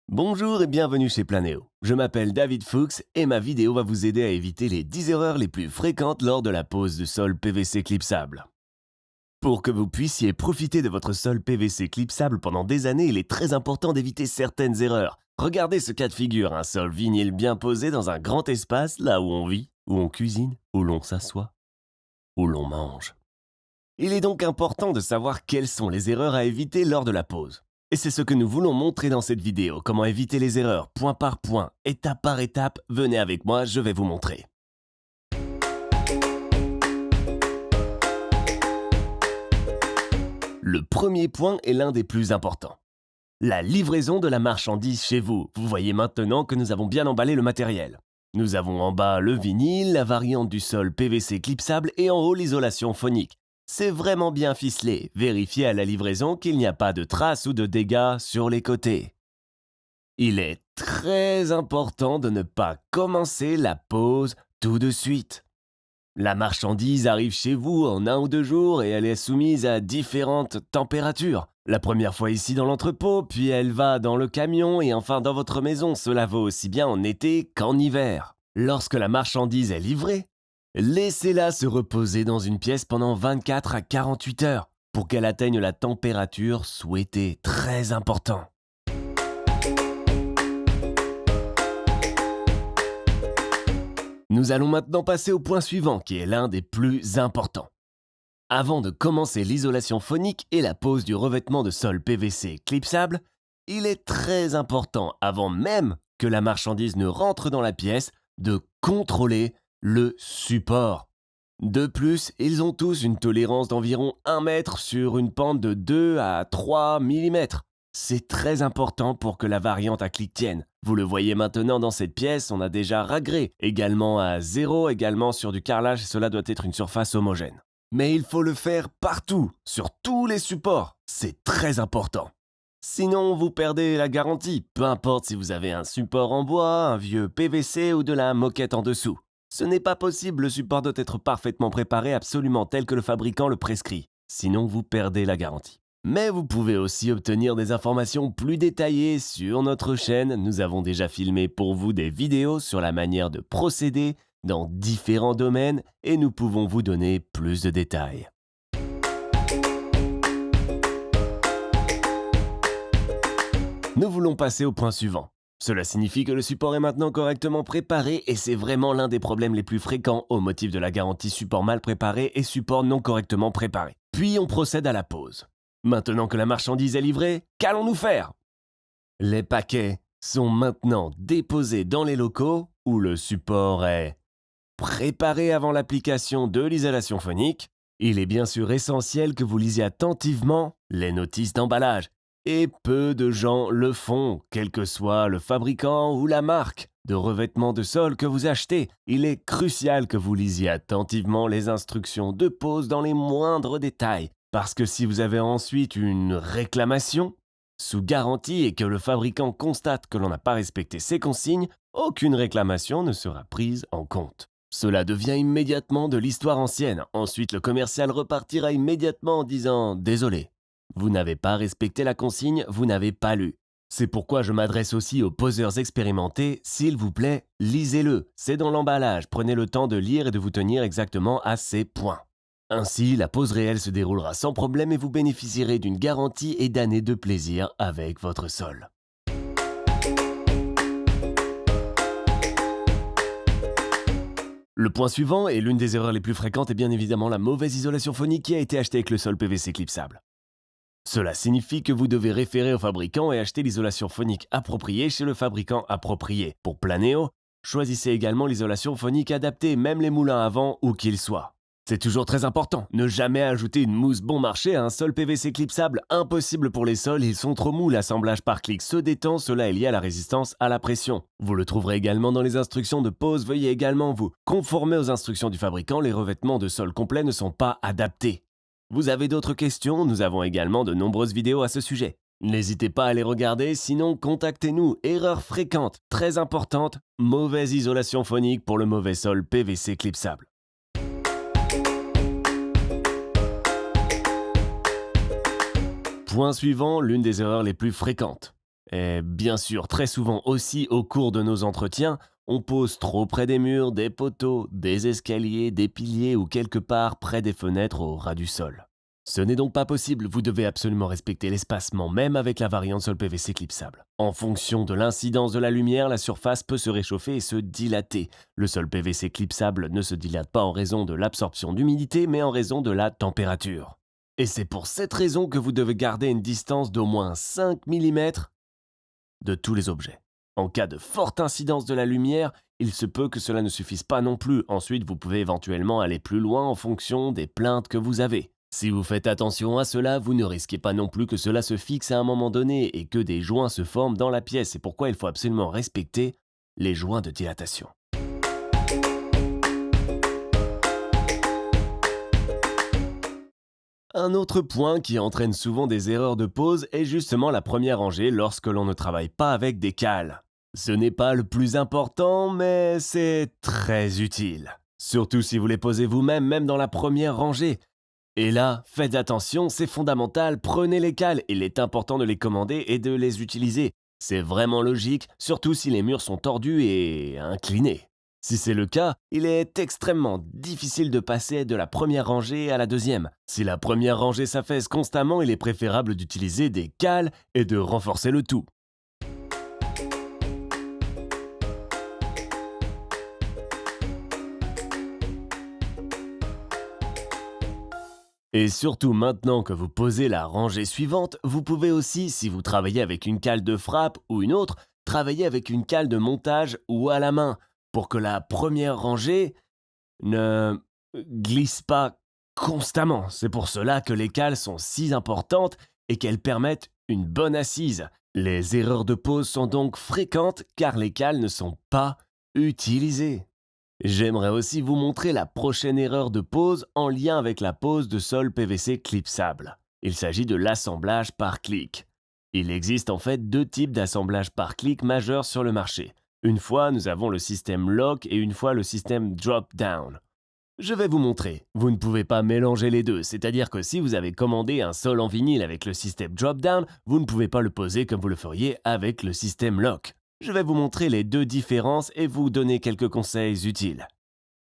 Bonjour et bienvenue chez Planéo. Je m'appelle David Fuchs et ma vidéo va vous aider à éviter les 10 erreurs les plus fréquentes lors de la pose de sol PVC clipsable. Pour que vous puissiez profiter de votre sol PVC clipsable pendant des années, il est très important d'éviter certaines erreurs. Regardez ce cas de figure, un sol vinyle bien posé dans un grand espace, là où on vit, où on cuisine, où l'on s'assoit, où l'on mange. Il est donc important de savoir quelles sont les erreurs à éviter lors de la pose. Et c'est ce que nous voulons montrer dans cette vidéo, comment éviter les erreurs, point par point, étape par étape. Venez avec moi, je vais vous montrer. Le premier point est l'un des plus importants. La livraison de la marchandise chez vous. Vous voyez maintenant que nous avons bien emballé le matériel. Nous avons en bas le vinyle, la variante du sol PVC clipsable et en haut l'isolation phonique. C'est vraiment bien ficelé. Vérifiez à la livraison qu'il n'y a pas de traces ou de dégâts sur les côtés. Il est très important de ne pas commencer la pose tout de suite. La marchandise arrive chez vous en 1 ou 2 jours et elle est soumise à différentes températures. La première fois ici dans l'entrepôt, puis elle va dans le camion et enfin dans votre maison. Cela vaut aussi bien en été qu'en hiver. Lorsque la marchandise est livrée, laissez-la se reposer dans une pièce pendant 24 à 48 heures pour qu'elle atteigne la température souhaitée. Très important. Nous allons maintenant passer au point suivant qui est l'un des plus importants. Avant de commencer l'isolation phonique et la pose du revêtement de sol PVC clipsable, il est très important, avant même que la marchandise ne rentre dans la pièce, de contrôler le support. De plus, ils ont tous une tolérance d'environ 1 mètre sur une pente de 2 à 3 mm. C'est très important pour que la variante à clic tienne. Vous le voyez maintenant dans cette pièce, on a déjà ragré, également à 0, également sur du carrelage, et cela doit être une surface homogène. Mais il faut le faire partout, sur tous les supports. C'est très important. Sinon, vous perdez la garantie, peu importe si vous avez un support en bois, un vieux PVC ou de la moquette en dessous. Ce n'est pas possible, le support doit être parfaitement préparé, absolument tel que le fabricant le prescrit. Sinon, vous perdez la garantie. Mais vous pouvez aussi obtenir des informations plus détaillées sur notre chaîne. Nous avons déjà filmé pour vous des vidéos sur la manière de procéder dans différents domaines et nous pouvons vous donner plus de détails. Nous voulons passer au point suivant. Cela signifie que le support est maintenant correctement préparé et c'est vraiment l'un des problèmes les plus fréquents au motif de la garantie support mal préparé et support non correctement préparé. Puis on procède à la pose. Maintenant que la marchandise est livrée, qu'allons-nous faire? Les paquets sont maintenant déposés dans les locaux où le support est préparé avant l'application de l'isolation phonique. Il est bien sûr essentiel que vous lisiez attentivement les notices d'emballage. Et peu de gens le font, quel que soit le fabricant ou la marque de revêtement de sol que vous achetez. Il est crucial que vous lisiez attentivement les instructions de pose dans les moindres détails. Parce que si vous avez ensuite une réclamation sous garantie et que le fabricant constate que l'on n'a pas respecté ses consignes, aucune réclamation ne sera prise en compte. Cela devient immédiatement de l'histoire ancienne. Ensuite, le commercial repartira immédiatement en disant « Désolé, vous n'avez pas respecté la consigne, vous n'avez pas lu ». C'est pourquoi je m'adresse aussi aux poseurs expérimentés. S'il vous plaît, lisez-le. C'est dans l'emballage. Prenez le temps de lire et de vous tenir exactement à ces points. Ainsi, la pose réelle se déroulera sans problème et vous bénéficierez d'une garantie et d'années de plaisir avec votre sol. Le point suivant et l'une des erreurs les plus fréquentes est bien évidemment la mauvaise isolation phonique qui a été achetée avec le sol PVC clipsable. Cela signifie que vous devez référer au fabricant et acheter l'isolation phonique appropriée chez le fabricant approprié. Pour Planéo, choisissez également l'isolation phonique adaptée, même les moulins à vent où qu'ils soient. C'est toujours très important, ne jamais ajouter une mousse bon marché à un sol PVC clipsable. Impossible pour les sols, ils sont trop mous, l'assemblage par clic se détend, cela est lié à la résistance à la pression. Vous le trouverez également dans les instructions de pose, veuillez également vous conformer aux instructions du fabricant, les revêtements de sol complets ne sont pas adaptés. Vous avez d'autres questions? Nous avons également de nombreuses vidéos à ce sujet. N'hésitez pas à les regarder, sinon contactez-nous. Erreur fréquente, très importante, mauvaise isolation phonique pour le mauvais sol PVC clipsable. Point suivant, l'une des erreurs les plus fréquentes. Et bien sûr, très souvent aussi au cours de nos entretiens, on pose trop près des murs, des poteaux, des escaliers, des piliers ou quelque part près des fenêtres au ras du sol. Ce n'est donc pas possible, vous devez absolument respecter l'espacement même avec la variante sol PVC clipsable. En fonction de l'incidence de la lumière, la surface peut se réchauffer et se dilater. Le sol PVC clipsable ne se dilate pas en raison de l'absorption d'humidité mais en raison de la température. Et c'est pour cette raison que vous devez garder une distance d'au moins 5 mm de tous les objets. En cas de forte incidence de la lumière, il se peut que cela ne suffise pas non plus. Ensuite, vous pouvez éventuellement aller plus loin en fonction des plaintes que vous avez. Si vous faites attention à cela, vous ne risquez pas non plus que cela se fixe à un moment donné et que des joints se forment dans la pièce. C'est pourquoi il faut absolument respecter les joints de dilatation. Un autre point qui entraîne souvent des erreurs de pose est justement la première rangée lorsque l'on ne travaille pas avec des cales. Ce n'est pas le plus important, mais c'est très utile. Surtout si vous les posez vous-même, même dans la première rangée. Et là, faites attention, c'est fondamental, prenez les cales. Il est important de les commander et de les utiliser. C'est vraiment logique, surtout si les murs sont tordus et inclinés. Si c'est le cas, il est extrêmement difficile de passer de la première rangée à la deuxième. Si la première rangée s'affaisse constamment, il est préférable d'utiliser des cales et de renforcer le tout. Et surtout maintenant que vous posez la rangée suivante, vous pouvez aussi, si vous travaillez avec une cale de frappe ou une autre, travailler avec une cale de montage ou à la main pour que la première rangée ne glisse pas constamment. C'est pour cela que les cales sont si importantes et qu'elles permettent une bonne assise. Les erreurs de pose sont donc fréquentes car les cales ne sont pas utilisées. J'aimerais aussi vous montrer la prochaine erreur de pose en lien avec la pose de sol PVC clipsable. Il s'agit de l'assemblage par clic. Il existe en fait deux types d'assemblage par clic majeurs sur le marché. Une fois, nous avons le système lock et une fois le système drop-down. Je vais vous montrer. Vous ne pouvez pas mélanger les deux, c'est-à-dire que si vous avez commandé un sol en vinyle avec le système drop-down, vous ne pouvez pas le poser comme vous le feriez avec le système lock. Je vais vous montrer les deux différences et vous donner quelques conseils utiles.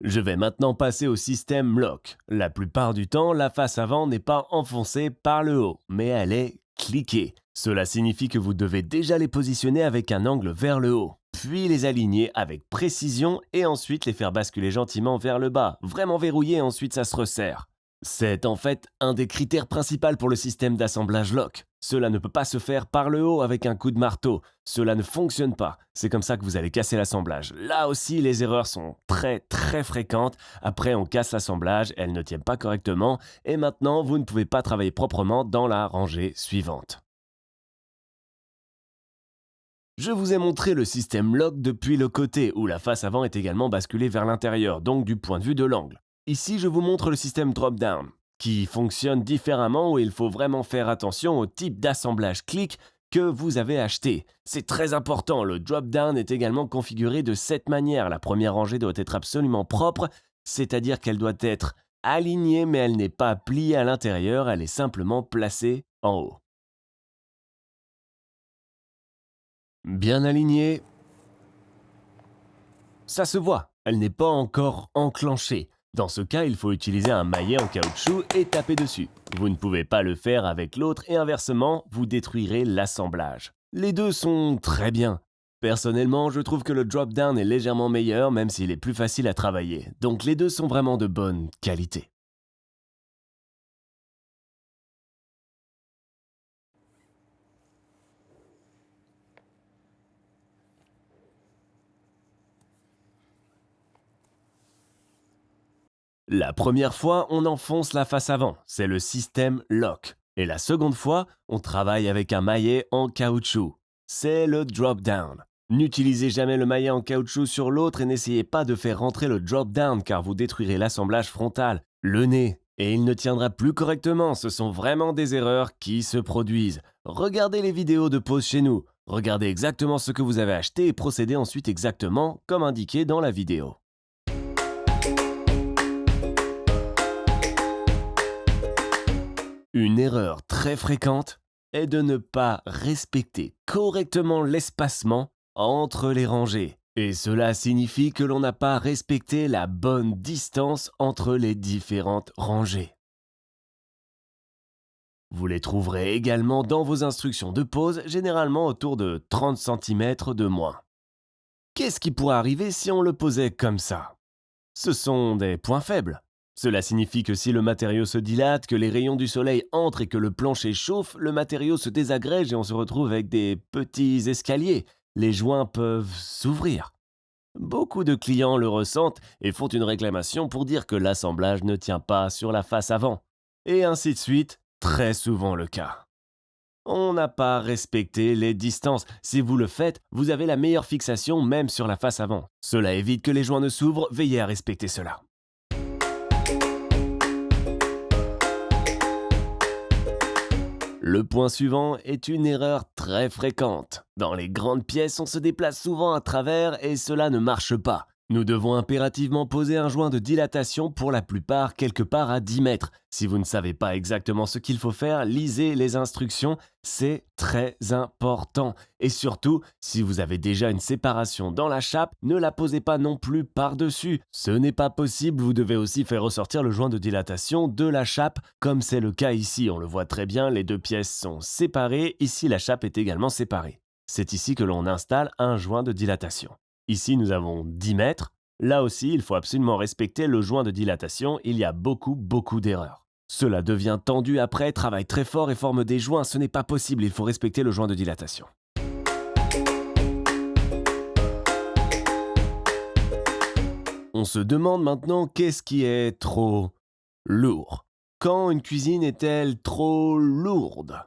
Je vais maintenant passer au système lock. La plupart du temps, la face avant n'est pas enfoncée par le haut, mais elle est cliquée. Cela signifie que vous devez déjà les positionner avec un angle vers le haut, puis les aligner avec précision et ensuite les faire basculer gentiment vers le bas, vraiment verrouiller et ensuite ça se resserre. C'est en fait un des critères principaux pour le système d'assemblage lock. Cela ne peut pas se faire par le haut avec un coup de marteau. Cela ne fonctionne pas. C'est comme ça que vous allez casser l'assemblage. Là aussi, les erreurs sont très fréquentes. Après, on casse l'assemblage, elles ne tiennent pas correctement et maintenant, vous ne pouvez pas travailler proprement dans la rangée suivante. Je vous ai montré le système lock depuis le côté où la face avant est également basculée vers l'intérieur, donc du point de vue de l'angle. Ici, je vous montre le système drop-down, qui fonctionne différemment où il faut vraiment faire attention au type d'assemblage clic que vous avez acheté. C'est très important, le drop-down est également configuré de cette manière. La première rangée doit être absolument propre, c'est-à-dire qu'elle doit être alignée mais elle n'est pas pliée à l'intérieur, elle est simplement placée en haut. Bien alignée, ça se voit, elle n'est pas encore enclenchée. Dans ce cas, il faut utiliser un maillet en caoutchouc et taper dessus. Vous ne pouvez pas le faire avec l'autre et inversement, vous détruirez l'assemblage. Les deux sont très bien. Personnellement, je trouve que le drop-down est légèrement meilleur même s'il est plus facile à travailler. Donc les deux sont vraiment de bonne qualité. La première fois, on enfonce la face avant, c'est le système lock. Et la seconde fois, on travaille avec un maillet en caoutchouc, c'est le drop-down. N'utilisez jamais le maillet en caoutchouc sur l'autre et n'essayez pas de faire rentrer le drop-down car vous détruirez l'assemblage frontal, le nez, et il ne tiendra plus correctement. Ce sont vraiment des erreurs qui se produisent. Regardez les vidéos de pause chez nous, regardez exactement ce que vous avez acheté et procédez ensuite exactement comme indiqué dans la vidéo. Une erreur très fréquente, est de ne pas respecter correctement l'espacement entre les rangées. Et cela signifie que l'on n'a pas respecté la bonne distance entre les différentes rangées. Vous les trouverez également dans vos instructions de pose, généralement autour de 30 cm de moins. Qu'est-ce qui pourrait arriver si on le posait comme ça? Ce sont des points faibles. Cela signifie que si le matériau se dilate, que les rayons du soleil entrent et que le plancher chauffe, le matériau se désagrège et on se retrouve avec des petits escaliers. Les joints peuvent s'ouvrir. Beaucoup de clients le ressentent et font une réclamation pour dire que l'assemblage ne tient pas sur la face avant. Et ainsi de suite, très souvent le cas. On n'a pas respecté les distances. Si vous le faites, vous avez la meilleure fixation même sur la face avant. Cela évite que les joints ne s'ouvrent, veillez à respecter cela. Le point suivant est une erreur très fréquente. Dans les grandes pièces, on se déplace souvent à travers et cela ne marche pas. Nous devons impérativement poser un joint de dilatation pour la plupart quelque part à 10 mètres. Si vous ne savez pas exactement ce qu'il faut faire, lisez les instructions, c'est très important. Et surtout, si vous avez déjà une séparation dans la chape, ne la posez pas non plus par-dessus. Ce n'est pas possible, vous devez aussi faire ressortir le joint de dilatation de la chape, comme c'est le cas ici. On le voit très bien, les deux pièces sont séparées, ici la chape est également séparée. C'est ici que l'on installe un joint de dilatation. Ici, nous avons 10 mètres. Là aussi, il faut absolument respecter le joint de dilatation. Il y a beaucoup d'erreurs. Cela devient tendu après, travaille très fort et forme des joints. Ce n'est pas possible, il faut respecter le joint de dilatation. On se demande maintenant qu'est-ce qui est trop lourd. Quand une cuisine est-elle trop lourde?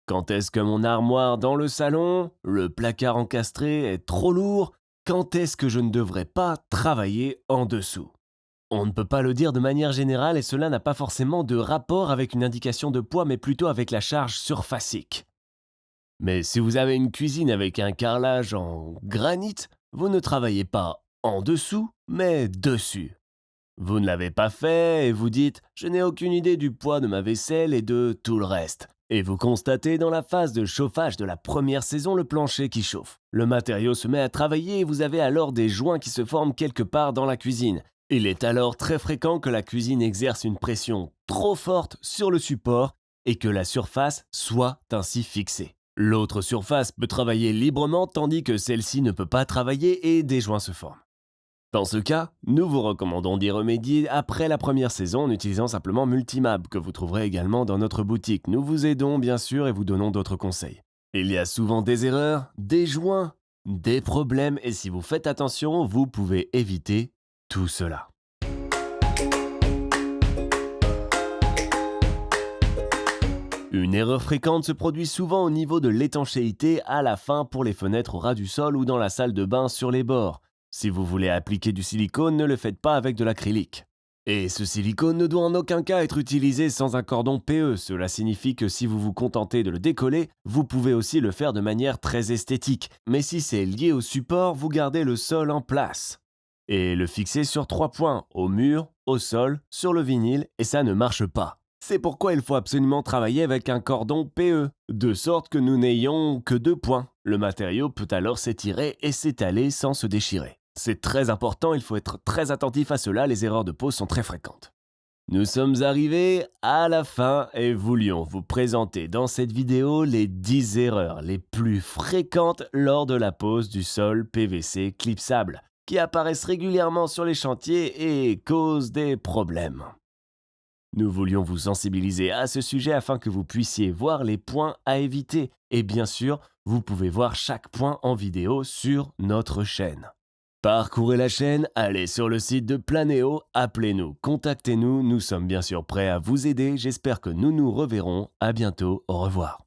Quand est-ce que mon armoire dans le salon, le placard encastré est trop lourd? Quand est-ce que je ne devrais pas travailler en dessous? On ne peut pas le dire de manière générale et cela n'a pas forcément de rapport avec une indication de poids mais plutôt avec la charge surfacique. Mais si vous avez une cuisine avec un carrelage en granit, vous ne travaillez pas en dessous mais dessus. Vous ne l'avez pas fait et vous dites « je n'ai aucune idée du poids de ma vaisselle et de tout le reste ». Et vous constatez dans la phase de chauffage de la première saison le plancher qui chauffe. Le matériau se met à travailler et vous avez alors des joints qui se forment quelque part dans la cuisine. Il est alors très fréquent que la cuisine exerce une pression trop forte sur le support et que la surface soit ainsi fixée. L'autre surface peut travailler librement tandis que celle-ci ne peut pas travailler et des joints se forment. Dans ce cas, nous vous recommandons d'y remédier après la première saison en utilisant simplement Multimab, que vous trouverez également dans notre boutique. Nous vous aidons bien sûr et vous donnons d'autres conseils. Il y a souvent des erreurs, des joints, des problèmes et si vous faites attention, vous pouvez éviter tout cela. Une erreur fréquente se produit souvent au niveau de l'étanchéité à la fin pour les fenêtres au ras du sol ou dans la salle de bain sur les bords. Si vous voulez appliquer du silicone, ne le faites pas avec de l'acrylique. Et ce silicone ne doit en aucun cas être utilisé sans un cordon PE. Cela signifie que si vous vous contentez de le décoller, vous pouvez aussi le faire de manière très esthétique. Mais si c'est lié au support, vous gardez le sol en place. Et le fixer sur 3 points, au mur, au sol, sur le vinyle, et ça ne marche pas. C'est pourquoi il faut absolument travailler avec un cordon PE, de sorte que nous n'ayons que 2 points. Le matériau peut alors s'étirer et s'étaler sans se déchirer. C'est très important, il faut être très attentif à cela, les erreurs de pose sont très fréquentes. Nous sommes arrivés à la fin et voulions vous présenter dans cette vidéo les 10 erreurs les plus fréquentes lors de la pose du sol PVC clipsable, qui apparaissent régulièrement sur les chantiers et causent des problèmes. Nous voulions vous sensibiliser à ce sujet afin que vous puissiez voir les points à éviter. Et bien sûr, vous pouvez voir chaque point en vidéo sur notre chaîne. Parcourez la chaîne, allez sur le site de Planéo, appelez-nous, contactez-nous, nous sommes bien sûr prêts à vous aider. J'espère que nous nous reverrons. À bientôt, au revoir.